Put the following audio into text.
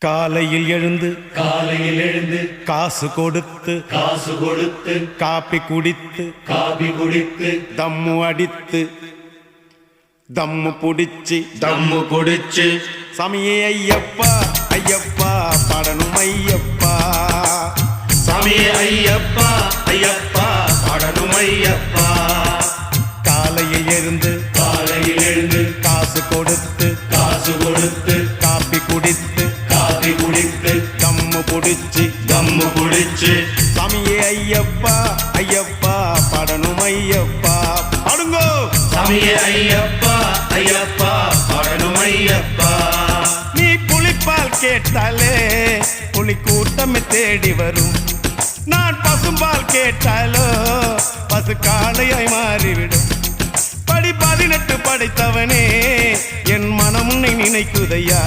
காலையில் எழுந்து காசு கொடுத்து காப்பி குடித்து தம்மு அடித்து தம்மு புடிச்சு சாமியே ஐயப்பா ஐயப்பா பாடணும் ஐயப்பா சாமியே ஐயப்பா ஐயப்பா பாடணும் ஐயப்பா காலையில் எழுந்து காசு கொடுத்து காப்பி குடித்து தம்மு புடிச்சு சாமியே ஐயப்பா ஐயப்பா பாடணும் ஐயப்பா பாடுங்கோ சாமியே ஐயப்பா ஐயப்பா பாடணும் ஐயப்பா நீ புலிப்பால் கேட்டாலே புலி கூட்டமே தேடி வரும் நான் பசும்பால் கேட்டாலோ பசு காளையாய் மாறிவிடும் படி 18 படைத்தவனே என் மனம் உன்னை நினைக்குதையா